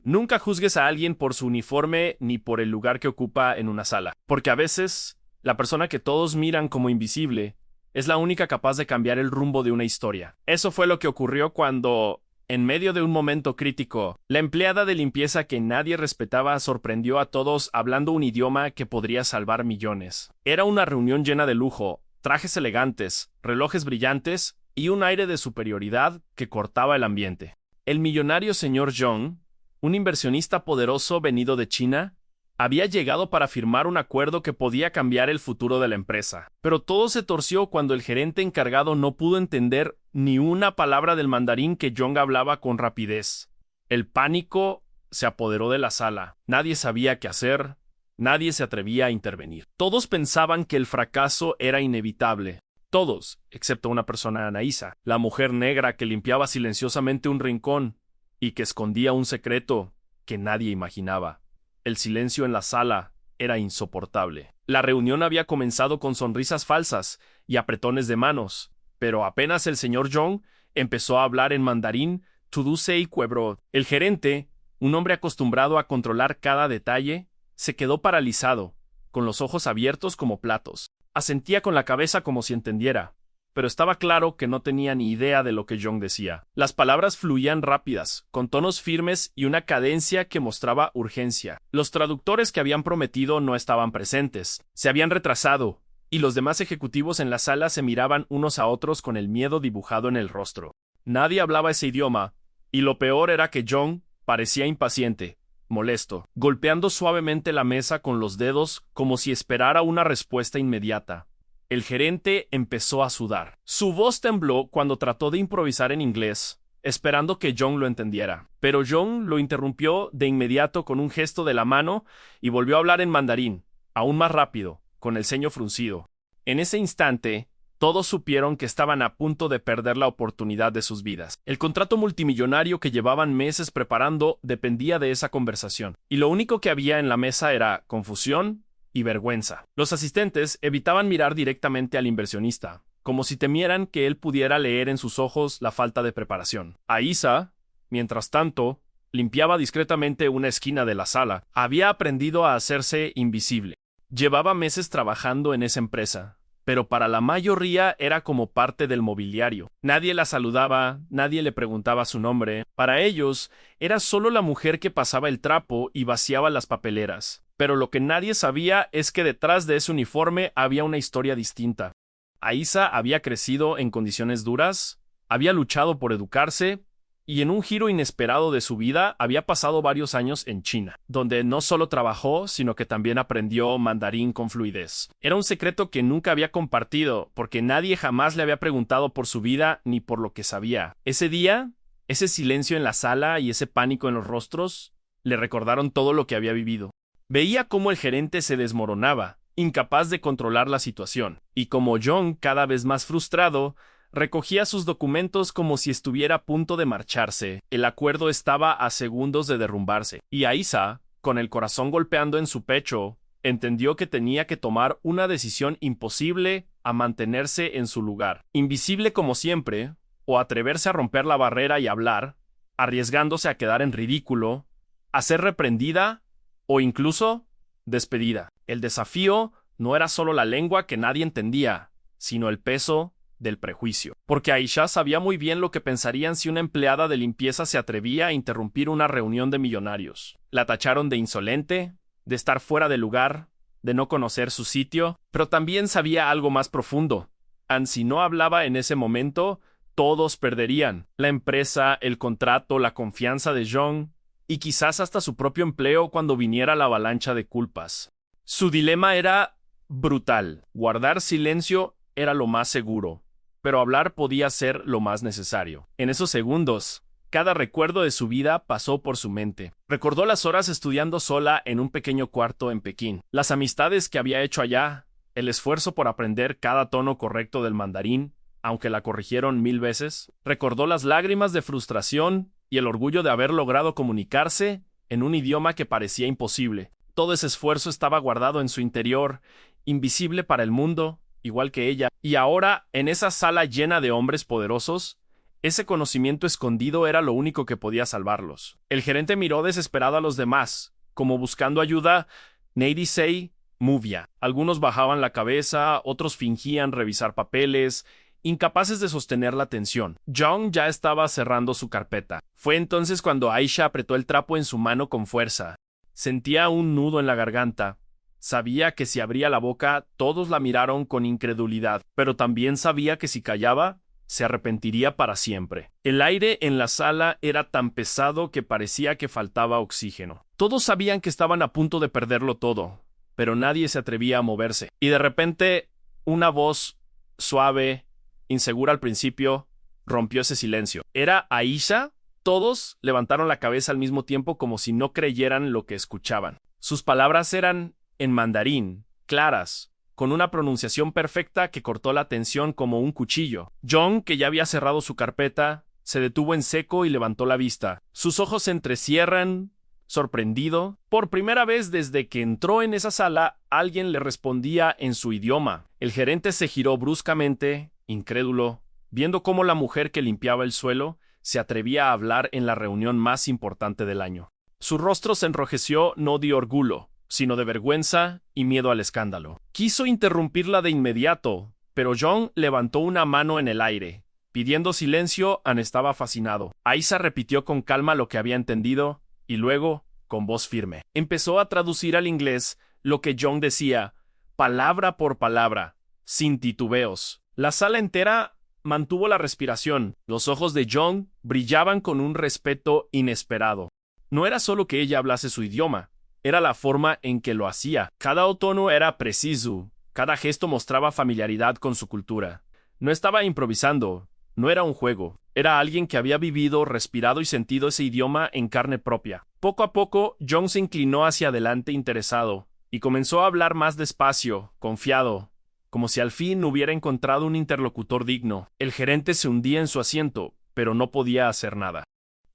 Nunca juzgues a alguien por su uniforme ni por el lugar que ocupa en una sala, porque a veces la persona que todos miran como invisible es la única capaz de cambiar el rumbo de una historia. Eso fue lo que ocurrió cuando, en medio de un momento crítico, la empleada de limpieza que nadie respetaba sorprendió a todos hablando un idioma que podría salvar millones. Era una reunión llena de lujo, trajes elegantes, relojes brillantes y un aire de superioridad que cortaba el ambiente. El millonario señor Zhong, un inversionista poderoso venido de China, había llegado para firmar un acuerdo que podía cambiar el futuro de la empresa. Pero todo se torció cuando el gerente encargado no pudo entender ni una palabra del mandarín que Zhong hablaba con rapidez. El pánico se apoderó de la sala. Nadie sabía qué hacer, nadie se atrevía a intervenir. Todos pensaban que el fracaso era inevitable. Todos, excepto una persona, Anaísa, la mujer negra que limpiaba silenciosamente un rincón y que escondía un secreto que nadie imaginaba. El silencio en la sala era insoportable. La reunión había comenzado con sonrisas falsas y apretones de manos, pero apenas el señor Zhong empezó a hablar en mandarín, Tudusei Quebro. El gerente, un hombre acostumbrado a controlar cada detalle, se quedó paralizado, con los ojos abiertos como platos. Asentía con la cabeza como si entendiera, pero estaba claro que no tenía ni idea de lo que Zhong decía. Las palabras fluían rápidas, con tonos firmes y una cadencia que mostraba urgencia. Los traductores que habían prometido no estaban presentes, se habían retrasado, y los demás ejecutivos en la sala se miraban unos a otros con el miedo dibujado en el rostro. Nadie hablaba ese idioma, y lo peor era que Zhong parecía impaciente, molesto, golpeando suavemente la mesa con los dedos como si esperara una respuesta inmediata. El gerente empezó a sudar. Su voz tembló cuando trató de improvisar en inglés, esperando que Zhong lo entendiera. Pero Zhong lo interrumpió de inmediato con un gesto de la mano y volvió a hablar en mandarín, aún más rápido, con el ceño fruncido. En ese instante, todos supieron que estaban a punto de perder la oportunidad de sus vidas. El contrato multimillonario que llevaban meses preparando dependía de esa conversación, y lo único que había en la mesa era confusión y vergüenza. Los asistentes evitaban mirar directamente al inversionista, como si temieran que él pudiera leer en sus ojos la falta de preparación. Aisa, mientras tanto, limpiaba discretamente una esquina de la sala. Había aprendido a hacerse invisible. Llevaba meses trabajando en esa empresa, pero para la mayoría era como parte del mobiliario. Nadie la saludaba, nadie le preguntaba su nombre. Para ellos, era solo la mujer que pasaba el trapo y vaciaba las papeleras. Pero lo que nadie sabía es que detrás de ese uniforme había una historia distinta. Aisa había crecido en condiciones duras, había luchado por educarse, y en un giro inesperado de su vida había pasado varios años en China, donde no solo trabajó, sino que también aprendió mandarín con fluidez. Era un secreto que nunca había compartido, porque nadie jamás le había preguntado por su vida ni por lo que sabía. Ese día, ese silencio en la sala y ese pánico en los rostros, le recordaron todo lo que había vivido. Veía cómo el gerente se desmoronaba, incapaz de controlar la situación, y como Zhong, cada vez más frustrado, recogía sus documentos como si estuviera a punto de marcharse. El acuerdo estaba a segundos de derrumbarse, y Aisa, con el corazón golpeando en su pecho, entendió que tenía que tomar una decisión imposible a mantenerse en su lugar. Invisible como siempre, o atreverse a romper la barrera y hablar, arriesgándose a quedar en ridículo, a ser reprendida o incluso despedida. El desafío no era solo la lengua que nadie entendía, sino el peso del prejuicio. Porque Aisha sabía muy bien lo que pensarían si una empleada de limpieza se atrevía a interrumpir una reunión de millonarios. La tacharon de insolente, de estar fuera de lugar, de no conocer su sitio, pero también sabía algo más profundo. Si no hablaba en ese momento, todos perderían. La empresa, el contrato, la confianza de Zhong, y quizás hasta su propio empleo cuando viniera la avalancha de culpas. Su dilema era brutal. Guardar silencio era lo más seguro, pero hablar podía ser lo más necesario. En esos segundos, cada recuerdo de su vida pasó por su mente. Recordó las horas estudiando sola en un pequeño cuarto en Pekín, las amistades que había hecho allá, el esfuerzo por aprender cada tono correcto del mandarín, aunque la corrigieron 1000 veces. Recordó las lágrimas de frustración y el orgullo de haber logrado comunicarse en un idioma que parecía imposible. Todo ese esfuerzo estaba guardado en su interior, invisible para el mundo, igual que ella. Y ahora, en esa sala llena de hombres poderosos, Ese conocimiento escondido era lo único que podía salvarlos. El gerente miró desesperado a los demás, como buscando ayuda. Nadie movía. Algunos bajaban la cabeza, otros fingían revisar papeles, incapaces de sostener la tensión. Jung ya estaba cerrando su carpeta. Fue entonces cuando Aisha apretó el trapo en su mano con fuerza. Sentía un nudo en la garganta. Sabía que si abría la boca, todos la miraron con incredulidad, pero también sabía que si callaba, se arrepentiría para siempre. El aire en la sala era tan pesado que parecía que faltaba oxígeno. Todos sabían que estaban a punto de perderlo todo, pero nadie se atrevía a moverse. Y de repente, una voz suave, insegura al principio, rompió ese silencio. ¿Era Aisha? Todos levantaron la cabeza al mismo tiempo como si no creyeran lo que escuchaban. Sus palabras eran en mandarín, claras, con una pronunciación perfecta que cortó la tensión como un cuchillo. Jung, que ya había cerrado su carpeta, se detuvo en seco y levantó la vista. Sus ojos se entrecierran, sorprendido. Por primera vez desde que entró en esa sala, alguien le respondía en su idioma. El gerente se giró bruscamente, incrédulo, viendo cómo la mujer que limpiaba el suelo se atrevía a hablar en la reunión más importante del año. Su rostro se enrojeció no de orgullo, sino de vergüenza y miedo al escándalo. Quiso interrumpirla de inmediato, pero Jung levantó una mano en el aire. Pidiendo silencio, An estaba fascinado. Aisha repitió con calma lo que había entendido, y luego, con voz firme, empezó a traducir al inglés lo que Jung decía, palabra por palabra, sin titubeos. La sala entera mantuvo la respiración. Los ojos de Jung brillaban con un respeto inesperado. No era solo que ella hablase su idioma, era la forma en que lo hacía. Cada tono era preciso, cada gesto mostraba familiaridad con su cultura. No estaba improvisando, no era un juego. Era alguien que había vivido, respirado y sentido ese idioma en carne propia. Poco a poco, Jung se inclinó hacia adelante interesado, y comenzó a hablar más despacio, confiado, como si al fin hubiera encontrado un interlocutor digno. El gerente se hundía en su asiento, pero no podía hacer nada.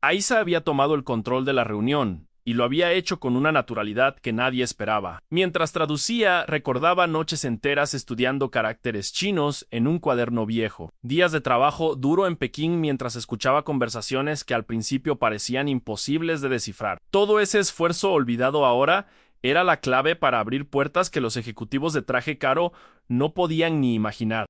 Aisha había tomado el control de la reunión, y lo había hecho con una naturalidad que nadie esperaba. Mientras traducía, recordaba noches enteras estudiando caracteres chinos en un cuaderno viejo, días de trabajo duro en Pekín mientras escuchaba conversaciones que al principio parecían imposibles de descifrar. Todo ese esfuerzo olvidado ahora era la clave para abrir puertas que los ejecutivos de traje caro no podían ni imaginar.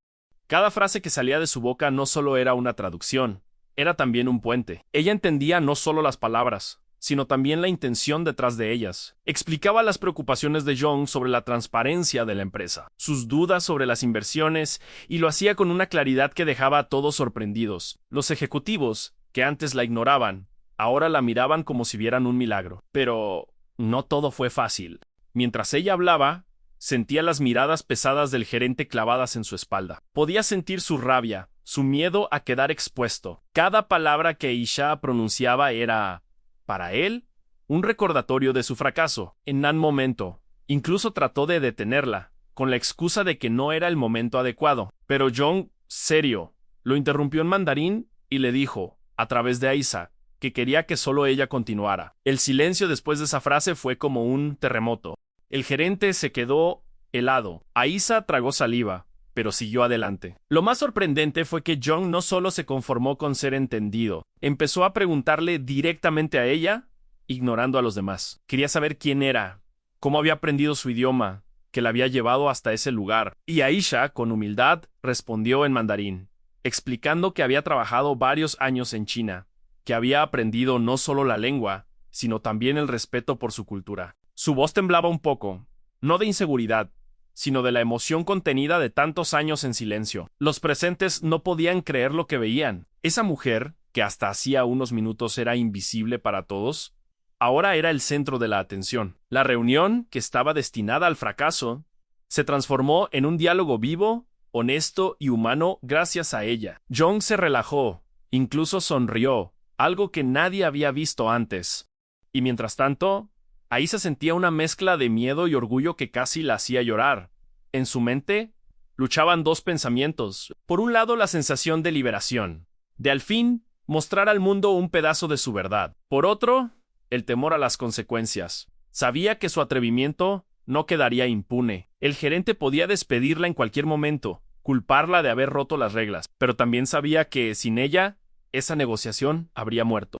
Cada frase que salía de su boca no solo era una traducción, era también un puente. Ella entendía no solo las palabras, sino también la intención detrás de ellas. Explicaba las preocupaciones de Jung sobre la transparencia de la empresa, sus dudas sobre las inversiones, y lo hacía con una claridad que dejaba a todos sorprendidos. Los ejecutivos, que antes la ignoraban, ahora la miraban como si vieran un milagro. Pero no todo fue fácil. Mientras ella hablaba, sentía las miradas pesadas del gerente clavadas en su espalda. Podía sentir su rabia, su miedo a quedar expuesto. Cada palabra que Aisha pronunciaba era, para él, un recordatorio de su fracaso. En un momento, incluso trató de detenerla, con la excusa de que no era el momento adecuado. Pero Jung, serio, lo interrumpió en mandarín y le dijo, a través de Aisha, que quería que solo ella continuara. El silencio después de esa frase fue como un terremoto. El gerente se quedó helado. Aisha tragó saliva, pero siguió adelante. Lo más sorprendente fue que Jung no solo se conformó con ser entendido, empezó a preguntarle directamente a ella, ignorando a los demás. Quería saber quién era, cómo había aprendido su idioma, que la había llevado hasta ese lugar. Y Aisha, con humildad, respondió en mandarín, explicando que había trabajado varios años en China, que había aprendido no solo la lengua, sino también el respeto por su cultura. Su voz temblaba un poco, no de inseguridad, sino de la emoción contenida de tantos años en silencio. Los presentes no podían creer lo que veían. Esa mujer, que hasta hacía unos minutos era invisible para todos, ahora era el centro de la atención. La reunión, que estaba destinada al fracaso, se transformó en un diálogo vivo, honesto y humano gracias a ella. Jung se relajó, incluso sonrió, algo que nadie había visto antes. Y mientras tanto, ahí se sentía una mezcla de miedo y orgullo que casi la hacía llorar. En su mente luchaban dos pensamientos. Por un lado, la sensación de liberación, de al fin mostrar al mundo un pedazo de su verdad. Por otro, el temor a las consecuencias. Sabía que su atrevimiento no quedaría impune. El gerente podía despedirla en cualquier momento, culparla de haber roto las reglas, pero también sabía que, sin ella, esa negociación habría muerto.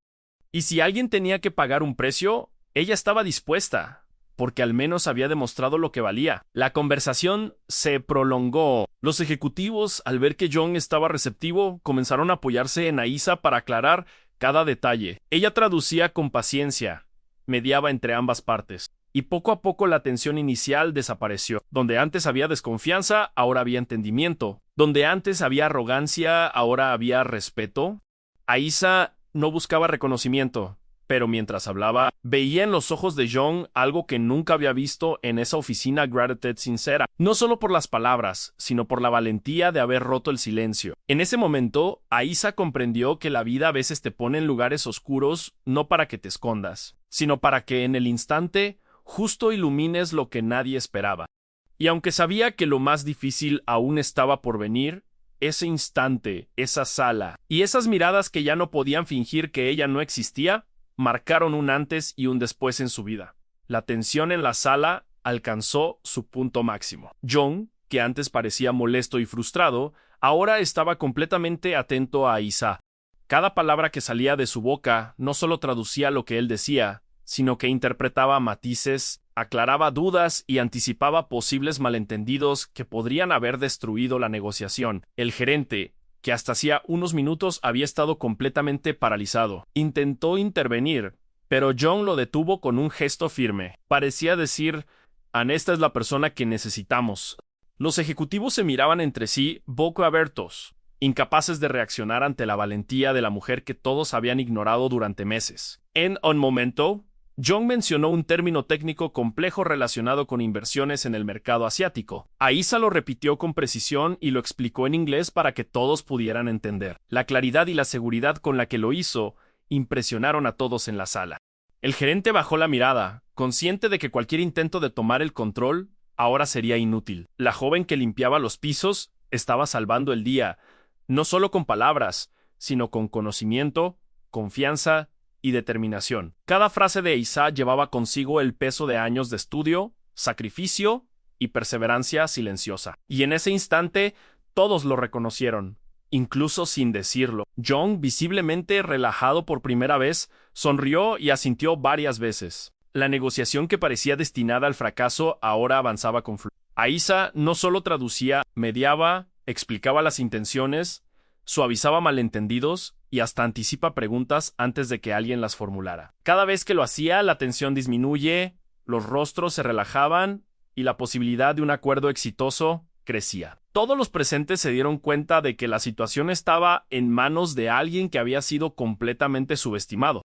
Y si alguien tenía que pagar un precio, ella estaba dispuesta, porque al menos había demostrado lo que valía. La conversación se prolongó. Los ejecutivos, al ver que John estaba receptivo, comenzaron a apoyarse en Aisa para aclarar cada detalle. Ella traducía con paciencia, mediaba entre ambas partes. Y poco a poco la tensión inicial desapareció. Donde antes había desconfianza, ahora había entendimiento. Donde antes había arrogancia, ahora había respeto. Aisa no buscaba reconocimiento, pero mientras hablaba, veía en los ojos de John algo que nunca había visto en esa oficina gratitud sincera. No solo por las palabras, sino por la valentía de haber roto el silencio. En ese momento, Aisa comprendió que la vida a veces te pone en lugares oscuros no para que te escondas, sino para que en el instante justo ilumines lo que nadie esperaba. Y aunque sabía que lo más difícil aún estaba por venir, ese instante, esa sala, y esas miradas que ya no podían fingir que ella no existía, marcaron un antes y un después en su vida. La tensión en la sala alcanzó su punto máximo. John, que antes parecía molesto y frustrado, ahora estaba completamente atento a Aisa. Cada palabra que salía de su boca no solo traducía lo que él decía, sino que interpretaba matices, aclaraba dudas y anticipaba posibles malentendidos que podrían haber destruido la negociación. El gerente, que hasta hacía unos minutos había estado completamente paralizado, intentó intervenir, pero John lo detuvo con un gesto firme. Parecía decir: «Esta es la persona que necesitamos». Los ejecutivos se miraban entre sí, boca abiertos, incapaces de reaccionar ante la valentía de la mujer que todos habían ignorado durante meses. En un momento, John mencionó un término técnico complejo relacionado con inversiones en el mercado asiático. Aisa lo repitió con precisión y lo explicó en inglés para que todos pudieran entender. La claridad y la seguridad con la que lo hizo impresionaron a todos en la sala. El gerente bajó la mirada, consciente de que cualquier intento de tomar el control ahora sería inútil. La joven que limpiaba los pisos estaba salvando el día, no solo con palabras, sino con conocimiento, confianza y determinación. Cada frase de Aisa llevaba consigo el peso de años de estudio, sacrificio y perseverancia silenciosa. Y en ese instante, todos lo reconocieron, incluso sin decirlo. John, visiblemente relajado por primera vez, sonrió y asintió varias veces. La negociación que parecía destinada al fracaso ahora avanzaba con fluidez. Aisa no solo traducía, mediaba, explicaba las intenciones, suavizaba malentendidos y hasta anticipa preguntas antes de que alguien las formulara. Cada vez que lo hacía, la tensión disminuye, los rostros se relajaban y la posibilidad de un acuerdo exitoso crecía. Todos los presentes se dieron cuenta de que la situación estaba en manos de alguien que había sido completamente subestimado.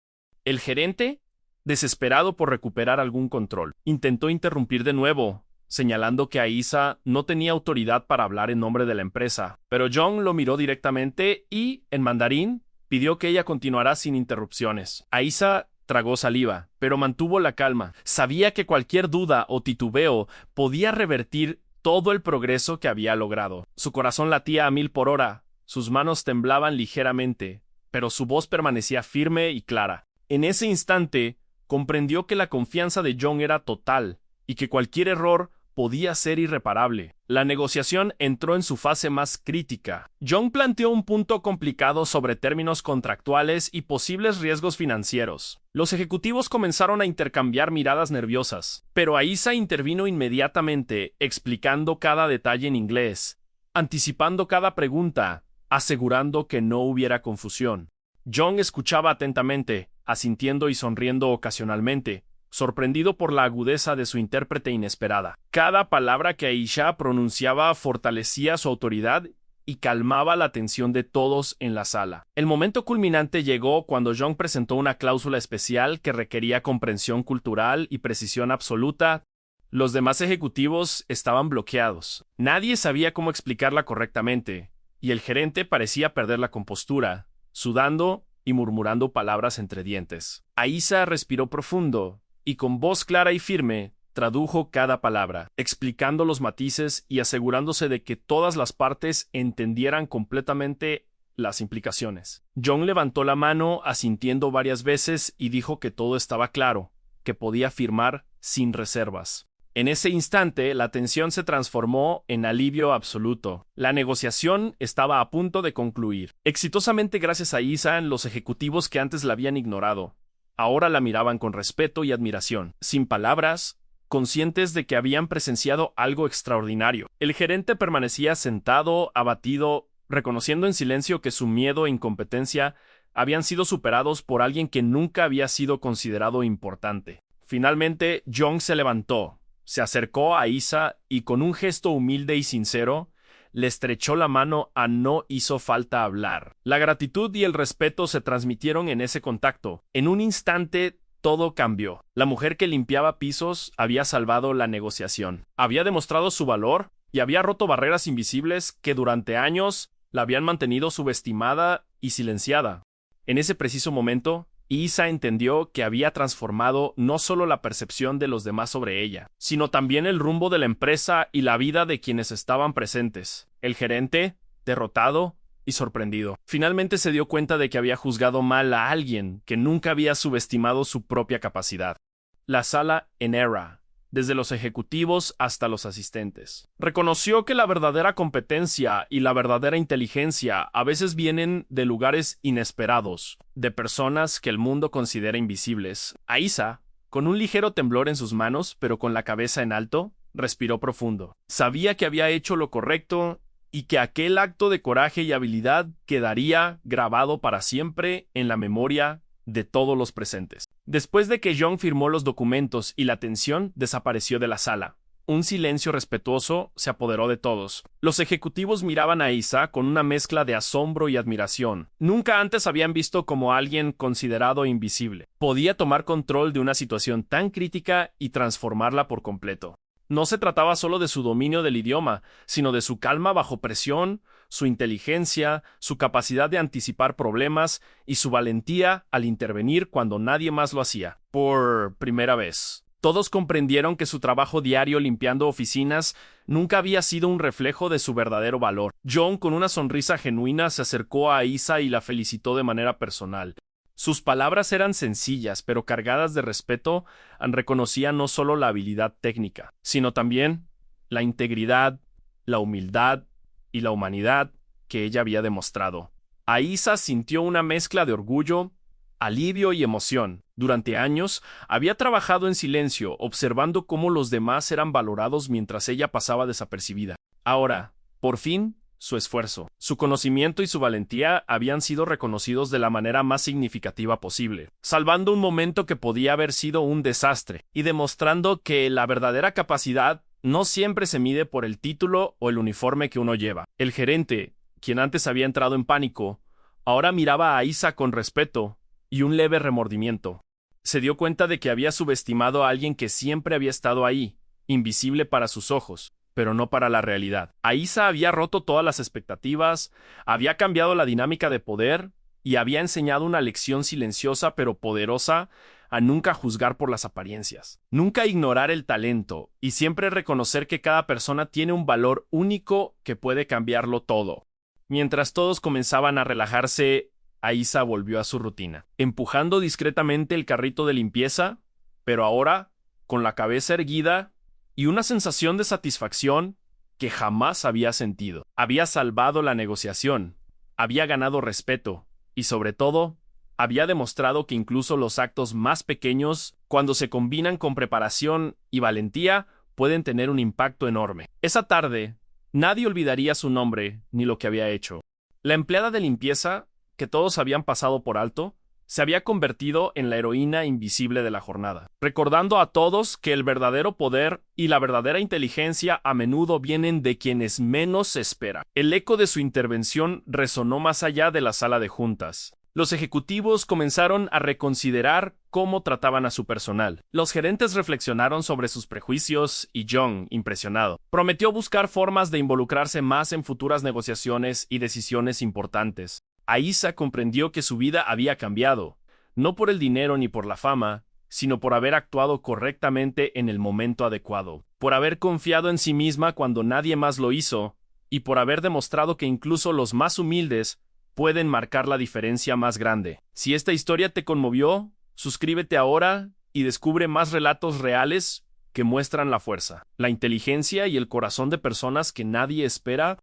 El gerente, desesperado por recuperar algún control, intentó interrumpir de nuevo, señalando que Aisa no tenía autoridad para hablar en nombre de la empresa, pero John lo miró directamente y, en mandarín, pidió que ella continuara sin interrupciones. Aisa tragó saliva, pero mantuvo la calma. Sabía que cualquier duda o titubeo podía revertir todo el progreso que había logrado. Su corazón latía a 1000 por hora, sus manos temblaban ligeramente, pero su voz permanecía firme y clara. En ese instante, comprendió que la confianza de John era total y que cualquier error podía ser irreparable. La negociación entró en su fase más crítica. John planteó un punto complicado sobre términos contractuales y posibles riesgos financieros. Los ejecutivos comenzaron a intercambiar miradas nerviosas, pero Aisa intervino inmediatamente, explicando cada detalle en inglés, anticipando cada pregunta, asegurando que no hubiera confusión. John escuchaba atentamente, asintiendo y sonriendo ocasionalmente, sorprendido por la agudeza de su intérprete inesperada. Cada palabra que Aisha pronunciaba fortalecía su autoridad y calmaba la tensión de todos en la sala. El momento culminante llegó cuando John presentó una cláusula especial que requería comprensión cultural y precisión absoluta. Los demás ejecutivos estaban bloqueados. Nadie sabía cómo explicarla correctamente, y el gerente parecía perder la compostura, sudando y murmurando palabras entre dientes. Aisa respiró profundo y con voz clara y firme tradujo cada palabra, explicando los matices y asegurándose de que todas las partes entendieran completamente las implicaciones. John levantó la mano asintiendo varias veces y dijo que todo estaba claro, que podía firmar sin reservas. En ese instante, la tensión se transformó en alivio absoluto. La negociación estaba a punto de concluir. Exitosamente gracias a Isa, los ejecutivos que antes la habían ignorado ahora la miraban con respeto y admiración, sin palabras, conscientes de que habían presenciado algo extraordinario. El gerente permanecía sentado, abatido, reconociendo en silencio que su miedo e incompetencia habían sido superados por alguien que nunca había sido considerado importante. Finalmente, Jong se levantó, se acercó a Isa y con un gesto humilde y sincero, le estrechó la mano a No hizo falta hablar. La gratitud y el respeto se transmitieron en ese contacto. En un instante, todo cambió. La mujer que limpiaba pisos había salvado la negociación. Había demostrado su valor y había roto barreras invisibles que durante años la habían mantenido subestimada y silenciada. En ese preciso momento, Isa entendió que había transformado no solo la percepción de los demás sobre ella, sino también el rumbo de la empresa y la vida de quienes estaban presentes. El gerente, derrotado y sorprendido, finalmente se dio cuenta de que había juzgado mal a alguien que nunca había subestimado su propia capacidad. La sala en Era, desde los ejecutivos hasta los asistentes. Reconoció que la verdadera competencia y la verdadera inteligencia a veces vienen de lugares inesperados, de personas que el mundo considera invisibles. Isa, con un ligero temblor en sus manos, pero con la cabeza en alto, respiró profundo. Sabía que había hecho lo correcto y que aquel acto de coraje y habilidad quedaría grabado para siempre en la memoria de todos los presentes. Después de que Jong firmó los documentos y la tensión desapareció de la sala, un silencio respetuoso se apoderó de todos. Los ejecutivos miraban a Isa con una mezcla de asombro y admiración. Nunca antes habían visto como alguien considerado invisible podía tomar control de una situación tan crítica y transformarla por completo. No se trataba solo de su dominio del idioma, sino de su calma bajo presión, su inteligencia, su capacidad de anticipar problemas y su valentía al intervenir cuando nadie más lo hacía. Por primera vez, todos comprendieron que su trabajo diario limpiando oficinas nunca había sido un reflejo de su verdadero valor. Jong, con una sonrisa genuina, se acercó a Isa y la felicitó de manera personal. Sus palabras eran sencillas, pero cargadas de respeto, reconocían no solo la habilidad técnica, sino también la integridad, la humildad y la humanidad que ella había demostrado. Isa sintió una mezcla de orgullo, alivio y emoción. Durante años, había trabajado en silencio, observando cómo los demás eran valorados mientras ella pasaba desapercibida. Ahora, por fin, su esfuerzo, su conocimiento y su valentía habían sido reconocidos de la manera más significativa posible, salvando un momento que podía haber sido un desastre y demostrando que la verdadera capacidad no siempre se mide por el título o el uniforme que uno lleva. El gerente, quien antes había entrado en pánico, ahora miraba a Isa con respeto y un leve remordimiento. Se dio cuenta de que había subestimado a alguien que siempre había estado ahí, invisible para sus ojos, pero no para la realidad. Isa había roto todas las expectativas, había cambiado la dinámica de poder y había enseñado una lección silenciosa pero poderosa a nunca juzgar por las apariencias, nunca ignorar el talento y siempre reconocer que cada persona tiene un valor único que puede cambiarlo todo. Mientras todos comenzaban a relajarse, Isa volvió a su rutina, empujando discretamente el carrito de limpieza, pero ahora con la cabeza erguida y una sensación de satisfacción que jamás había sentido. Había salvado la negociación, había ganado respeto y, sobre todo, había demostrado que incluso los actos más pequeños, cuando se combinan con preparación y valentía, pueden tener un impacto enorme. Esa tarde, nadie olvidaría su nombre ni lo que había hecho. La empleada de limpieza, que todos habían pasado por alto, se había convertido en la heroína invisible de la jornada, recordando a todos que el verdadero poder y la verdadera inteligencia a menudo vienen de quienes menos se espera. El eco de su intervención resonó más allá de la sala de juntas. Los ejecutivos comenzaron a reconsiderar cómo trataban a su personal. Los gerentes reflexionaron sobre sus prejuicios y Jong, impresionado, prometió buscar formas de involucrarse más en futuras negociaciones y decisiones importantes. Isa comprendió que su vida había cambiado, no por el dinero ni por la fama, sino por haber actuado correctamente en el momento adecuado, por haber confiado en sí misma cuando nadie más lo hizo, y por haber demostrado que incluso los más humildes pueden marcar la diferencia más grande. Si esta historia te conmovió, suscríbete ahora y descubre más relatos reales que muestran la fuerza, la inteligencia y el corazón de personas que nadie espera